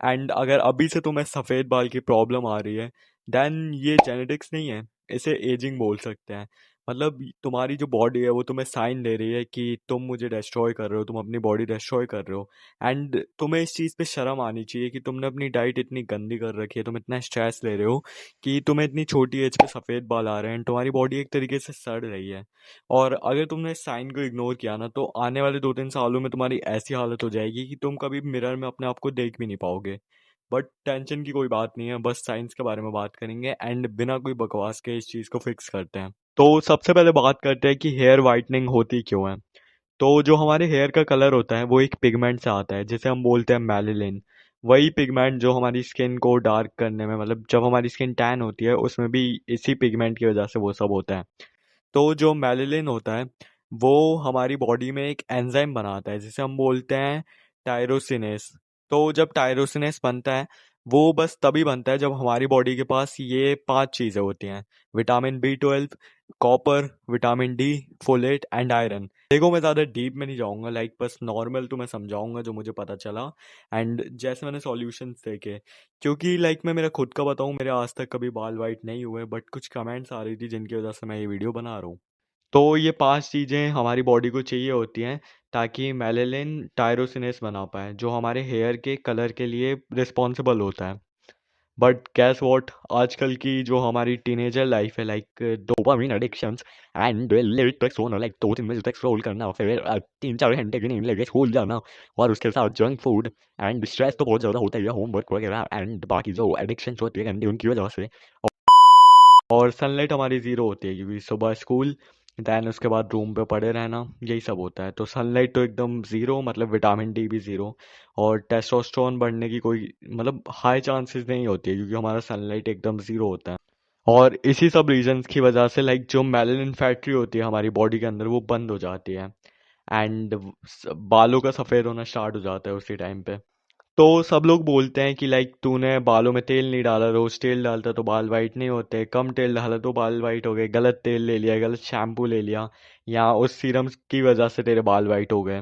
And अगर अभी से तुम्हें सफ़ेद बाल की प्रॉब्लम आ रही है, देन ये जेनेटिक्स नहीं है, इसे एजिंग बोल सकते हैं। मतलब तुम्हारी जो बॉडी है वो तुम्हें साइन दे रही है कि तुम मुझे डिस्ट्रॉय कर रहे हो, तुम अपनी बॉडी डिस्ट्रॉय कर रहे हो। एंड तुम्हें इस चीज़ पे शर्म आनी चाहिए कि तुमने अपनी डाइट इतनी गंदी कर रखी है, तुम इतना स्ट्रेस ले रहे हो कि तुम्हें इतनी छोटी एज पे सफ़ेद बाल आ रहे हैं, तुम्हारी बॉडी एक तरीके से सड़ रही है। और अगर तुमने इस साइन को इग्नोर किया ना, तो आने वाले 2-3 सालों में तुम्हारी ऐसी हालत हो जाएगी कि तुम कभी मिरर में अपने आप को देख भी नहीं पाओगे। बट टेंशन की कोई बात नहीं है, बस साइंस के बारे में बात करेंगे एंड बिना कोई बकवास के इस चीज़ को फिक्स करते हैं। तो सबसे पहले बात करते हैं कि हेयर वाइटनिंग होती क्यों है। तो जो हमारे हेयर का कलर होता है वो एक पिगमेंट से आता है, जिसे हम बोलते हैं मेलानिन। वही पिगमेंट जो हमारी स्किन को डार्क करने में, मतलब जब हमारी स्किन टैन होती है उसमें भी इसी पिगमेंट की वजह से वो सब होता है। तो जो मेलानिन होता है वो हमारी बॉडी में एक एंजाइम बनाता है जिसे हम बोलते हैं टायरोसिनेस। तो जब टायरोसिनेस बनता है, वो बस तभी बनता है जब हमारी बॉडी के पास ये 5 चीज़ें होती हैं: vitamin B12, copper, vitamin D, folate and iron. देखो मैं ज़्यादा डीप में नहीं जाऊंगा, लाइक बस नॉर्मल तुम्हें समझाऊंगा जो मुझे पता चला एंड जैसे मैंने सॉल्यूशंस देखे। क्योंकि लाइक मैं मेरा खुद का बताऊं, मेरे आज तक कभी बाल वाइट नहीं हुए, बट कुछ कमेंट्स आ रही थी जिनकी वजह से मैं ये वीडियो बना रहा हूँ। तो ये 5 चीज़ें हमारी बॉडी को चाहिए होती हैं ताकि मेलानिन टायरोसिनेस बना पाए, जो हमारे हेयर के कलर के लिए रिस्पॉन्सिबल होता है। बट गैस वॉट, आजकल की जो हमारी टीनेजर लाइफ है, like dopamine addictions and let तक सोना, लाइक 2-3 बजे तक स्क्रॉल करना, फिर 3-4 घंटे की नींद लेके स्कूल जाना, और उसके साथ जंक फूड एंड स्ट्रेस तो बहुत ज़्यादा होता ही है, होमवर्क वगैरह एंड बाकी जो एडिक्शंस होती है गंदी, उनकी वजह से। और सनलाइट हमारी ज़ीरो होती है क्योंकि सुबह स्कूल, दैन उसके बाद रूम पे पड़े रहना, यही सब होता है। तो सनलाइट तो एकदम ज़ीरो, मतलब विटामिन डी भी ज़ीरो। और टेस्टोस्टेरोन बढ़ने की कोई मतलब हाई चांसेस नहीं होती है क्योंकि हमारा सनलाइट एकदम ज़ीरो होता है। और इसी सब रीजंस की वजह से लाइक जो मेलानिन फैक्ट्री होती है हमारी बॉडी के अंदर वो बंद हो जाती है एंड बालों का सफ़ेद होना स्टार्ट हो जाता है उसी टाइम पे। तो सब लोग बोलते हैं कि लाइक तूने बालों में तेल नहीं डाला, रोज तेल डालता तो बाल वाइट नहीं होते, कम तेल डाला तो बाल वाइट हो गए, गलत तेल ले लिया, गलत शैम्पू ले लिया, या उस सीरम की वजह से तेरे बाल वाइट हो गए।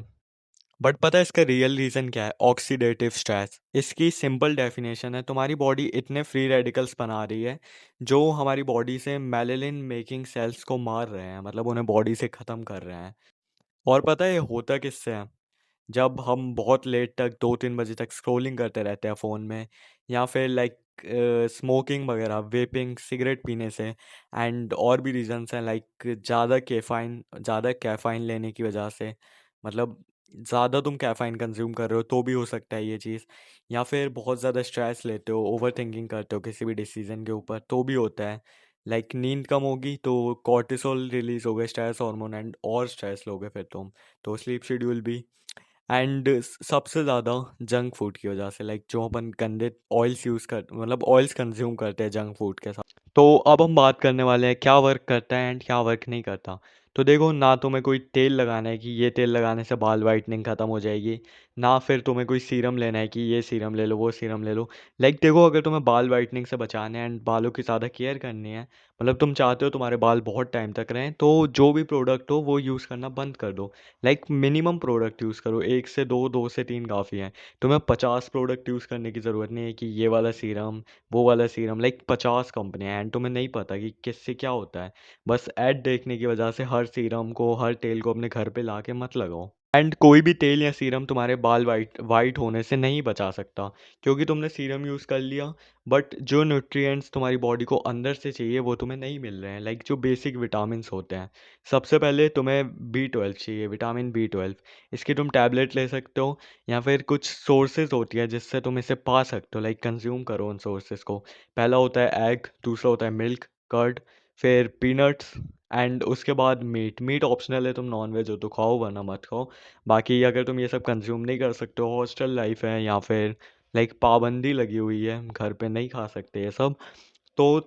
बट पता है इसका रियल रीज़न क्या है? Oxidative stress. इसकी सिंपल डेफिनेशन है, तुम्हारी बॉडी इतने फ्री रेडिकल्स बना रही है जो हमारी बॉडी से मेलानिन मेकिंग सेल्स को मार रहे हैं, मतलब उन्हें बॉडी से ख़त्म कर रहे हैं। और पता है ये होता किससे है? जब हम बहुत लेट तक 2-3 बजे तक स्क्रॉलिंग करते रहते हैं फ़ोन में, या फिर लाइक स्मोकिंग वगैरह, वेपिंग, सिगरेट पीने से, एंड और भी रीजंस हैं लाइक ज़्यादा कैफ़ाइन लेने की वजह से। मतलब ज़्यादा तुम कैफ़ाइन कंज्यूम कर रहे हो तो भी हो सकता है ये चीज़, या फिर बहुत ज़्यादा स्ट्रेस लेते हो, ओवर थिंकिंग करते हो किसी भी डिसीजन के ऊपर तो भी होता है। लाइक नींद कम होगी तो कॉर्टिसोल रिलीज होगा, स्ट्रेस हार्मोन, एंड और स्ट्रेस लोगे फिर तुम, तो स्लीप शेड्यूल भी। एंड सबसे ज़्यादा जंक फूड की वजह से, लाइक जो अपन गंदे ऑयल्स यूज़ कर, मतलब ऑयल्स कंज्यूम करते हैं जंक फूड के साथ। तो अब हम बात करने वाले हैं क्या वर्क करता है एंड क्या वर्क नहीं करता। तो देखो, ना तुम्हें कोई तेल लगाना है कि ये तेल लगाने से बाल वाइटनिंग ख़त्म हो जाएगी, ना फिर तुम्हें कोई सीरम लेना है कि ये सीरम ले लो, वो सीरम ले लो। लाइक देखो, अगर तुम्हें बाल वाइटनिंग से बचाने हैं एंड बालों की ज़्यादा केयर करनी है, मतलब तुम चाहते हो तुम्हारे बाल बहुत टाइम तक रहें, तो जो भी प्रोडक्ट हो वो यूज़ करना बंद कर दो। लाइक मिनिमम प्रोडक्ट यूज़ करो, 1 से 2, 2 से 3 काफ़ी है। तुम्हें 50 प्रोडक्ट यूज़ करने की ज़रूरत नहीं है कि ये वाला सीरम, वो वाला सीरम, लाइक 50 कंपनियां हैं एंड तुम्हें नहीं पता कि किससे क्या होता है। बस ऐड देखने की वजह से हर सीरम को, हर तेल को अपने घर पे ला के मत लगाओ। एंड कोई भी तेल या सीरम तुम्हारे बाल वाइट वाइट होने से नहीं बचा सकता, क्योंकि तुमने सीरम यूज़ कर लिया बट जो न्यूट्रिएंट्स तुम्हारी बॉडी को अंदर से चाहिए वो तुम्हें नहीं मिल रहे हैं, लाइक जो बेसिक विटामिन होते हैं। सबसे पहले तुम्हें B12 चाहिए, विटामिन B12। इसकी तुम टैबलेट ले सकते हो, या फिर कुछ सोर्सेज होती है जिससे तुम इसे पा सकते हो, लाइक कंज्यूम करो उन सोर्सेज को। पहला होता है एग, दूसरा होता है मिल्क कर्ड, फिर पीनट्स, एंड उसके बाद मीट। मीट ऑप्शनल है, तुम नॉन वेज हो तो खाओ वरना मत खाओ। बाकी अगर तुम ये सब कंज्यूम नहीं कर सकते हो, हॉस्टल लाइफ है या फिर लाइक पाबंदी लगी हुई है, घर पे नहीं खा सकते ये सब, तो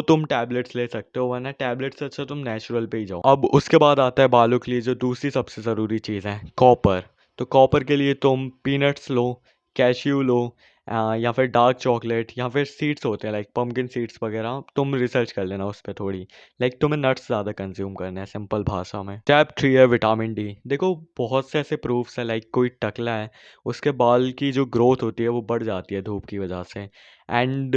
तुम टैबलेट्स ले सकते हो, वरना टैबलेट से अच्छा तुम नेचुरल पे ही जाओ। अब उसके बाद आता है बालों के लिए जो दूसरी सबसे ज़रूरी चीज़ है, कॉपर। तो कॉपर के लिए तुम पीनट्स लो, कैश्यू लो, या फिर डार्क चॉकलेट या फिर सीड्स होते हैं लाइक पम्पकिन सीड्स वगैरह, तुम रिसर्च कर लेना उस पर थोड़ी। लाइक तुम्हें नट्स ज़्यादा कंज्यूम करना है सिंपल भाषा में। स्टेप 3 है विटामिन डी। देखो बहुत से ऐसे प्रूफ्स हैं, लाइक कोई टकला है उसके बाल की जो ग्रोथ होती है वो बढ़ जाती है धूप की वजह से। एंड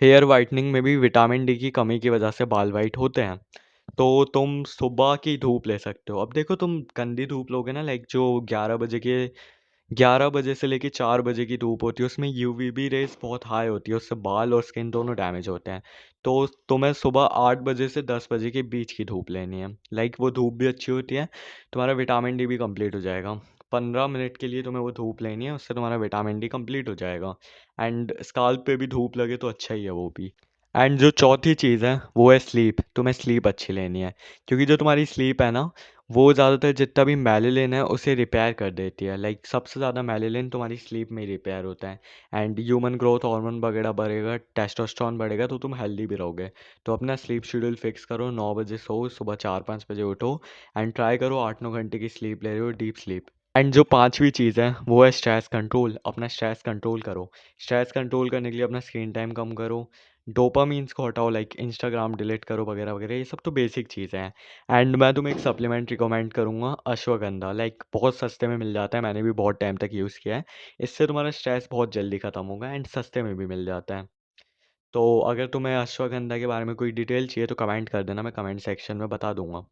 हेयर वाइटनिंग में भी विटामिन डी की कमी की वजह से बाल वाइट होते हैं। तो तुम सुबह की धूप ले सकते हो। अब देखो तुम गंदी धूप लोगे ना, लाइक जो 11 बजे से लेके 4 बजे की धूप होती है उसमें यूवीबी रेस बहुत हाई होती है, उससे बाल और स्किन दोनों डैमेज होते हैं। तो तुम्हें सुबह 8 बजे से 10 बजे के बीच की धूप लेनी है, लाइक वो धूप भी अच्छी होती है, तुम्हारा विटामिन डी भी कंप्लीट हो जाएगा। 15 मिनट के लिए तुम्हें वो धूप लेनी है, उससे तुम्हारा विटामिन डी कंप्लीट हो जाएगा। एंड स्काल्प पे भी धूप लगे तो अच्छा ही है वो भी। एंड जो चौथी चीज़ है वो है स्लीप। तुम्हें स्लीप अच्छी लेनी है, क्योंकि जो तुम्हारी स्लीप है ना वो ज़्यादातर जितना भी मेलानिन है उसे रिपेयर कर देती है। लाइक सबसे ज़्यादा मेलानिन तुम्हारी स्लीप में ही रिपेयर होता है। एंड ह्यूमन ग्रोथ हार्मोन वगैरह बढ़ेगा, टेस्टोस्टेरोन बढ़ेगा, तो तुम हेल्दी भी रहोगे। तो अपना स्लीप शेड्यूल फिक्स करो, 9 बजे सो, सुबह 4-5 बजे उठो। एंड ट्राई करो 8-9 घंटे की स्लीप ले रहे हो, डीप स्लीप। एंड जो पांचवी चीज़ है वो है स्ट्रेस कंट्रोल। अपना स्ट्रेस कंट्रोल करो। स्ट्रेस कंट्रोल करने के लिए अपना स्क्रीन टाइम कम करो, डोपामीन्स को हटाओ, लाइक इंस्टाग्राम डिलीट करो वगैरह वगैरह, ये सब तो बेसिक चीज़ें हैं। एंड मैं तुम्हें एक सप्लीमेंट रिकमेंड करूँगा, अश्वगंधा। लाइक बहुत सस्ते में मिल जाता है, मैंने भी बहुत टाइम तक यूज़ किया है। इससे तुम्हारा स्ट्रेस बहुत जल्दी ख़त्म होगा एंड सस्ते में भी मिल जाता है। तो अगर तुम्हें अश्वगंधा के बारे में कोई डिटेल चाहिए तो कमेंट कर देना, मैं कमेंट सेक्शन में बता दूंगा।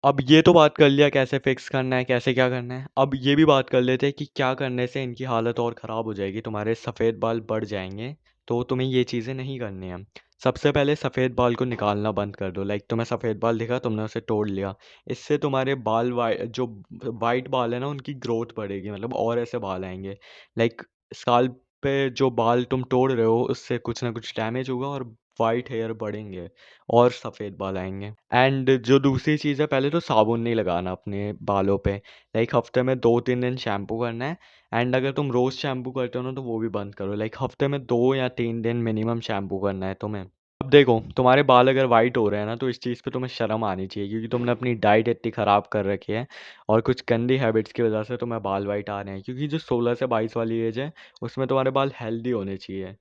अब ये तो बात कर लिया कैसे फिक्स करना है, कैसे क्या करना है। अब ये भी बात कर लेते हैं कि क्या करने से इनकी हालत और ख़राब हो जाएगी, तुम्हारे सफ़ेद बाल बढ़ जाएंगे। तो तुम्हें ये चीज़ें नहीं करनी है। सबसे पहले सफ़ेद बाल को निकालना बंद कर दो। लाइक तुम्हें सफ़ेद बाल दिखा, तुमने उसे तोड़ लिया। इससे तुम्हारे बाल जो वाइट बाल है ना उनकी ग्रोथ बढ़ेगी, मतलब और ऐसे बाल आएंगे। लाइक स्काल्प पे जो बाल तुम तोड़ रहे हो उससे कुछ ना कुछ डैमेज होगा और वाइट हेयर बढ़ेंगे और सफ़ेद बाल आएंगे। एंड जो दूसरी चीज़ है, पहले तो साबुन नहीं लगाना अपने बालों पे। लाइक हफ्ते में 2-3 दिन शैम्पू करना है। एंड अगर तुम रोज़ शैम्पू करते हो ना तो वो भी बंद करो। लाइक हफ्ते में 2 या 3 दिन मिनिमम शैम्पू करना है तुम्हें। अब देखो तुम्हारे बाल अगर वाइट हो रहे हैं ना तो इस चीज़ पे तुम्हें शर्म आनी चाहिए, क्योंकि तुमने अपनी डाइट इतनी ख़राब कर रखी है और कुछ गंदी हैबिट्स की वजह से तुम्हें बाल वाइट आ रहे हैं। क्योंकि जो 16 से 22 वाली एज है उसमें तुम्हारे बाल हेल्दी होने चाहिए।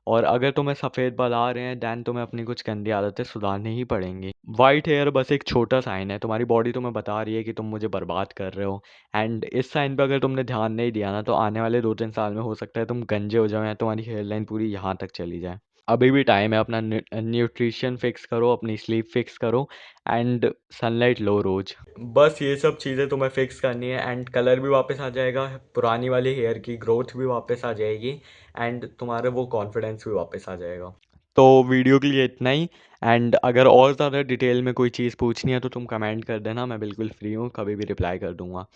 और अगर तुम्हें सफ़ेद बाल आ रहे हैं दैन तुम्हें अपनी कुछ गंदी आदतें सुधारनी ही पड़ेंगी। वाइट हेयर बस एक छोटा साइन है, तुम्हारी बॉडी तुम्हें बता रही है कि तुम मुझे बर्बाद कर रहे हो। एंड इस साइन पे अगर तुमने ध्यान नहीं दिया ना तो आने वाले 2-3 साल में हो सकता है तुम गंजे हो जाओ या तुम्हारी हेयर लाइन पूरी यहाँ तक चली जाए। अभी भी टाइम है, अपना न्यूट्रिशन फिक्स करो, अपनी स्लीप फिक्स करो एंड सनलाइट लो रोज। बस ये सब चीज़ें तुम्हें फिक्स करनी है एंड कलर भी वापस आ जाएगा, पुरानी वाली हेयर की ग्रोथ भी वापस आ जाएगी एंड तुम्हारे वो कॉन्फिडेंस भी वापस आ जाएगा। तो वीडियो के लिए इतना ही। एंड अगर और ज़्यादा डिटेल में कोई चीज़ पूछनी है तो तुम कमेंट कर देना, मैं बिल्कुल फ्री हूँ, कभी भी रिप्लाई कर दूंगा।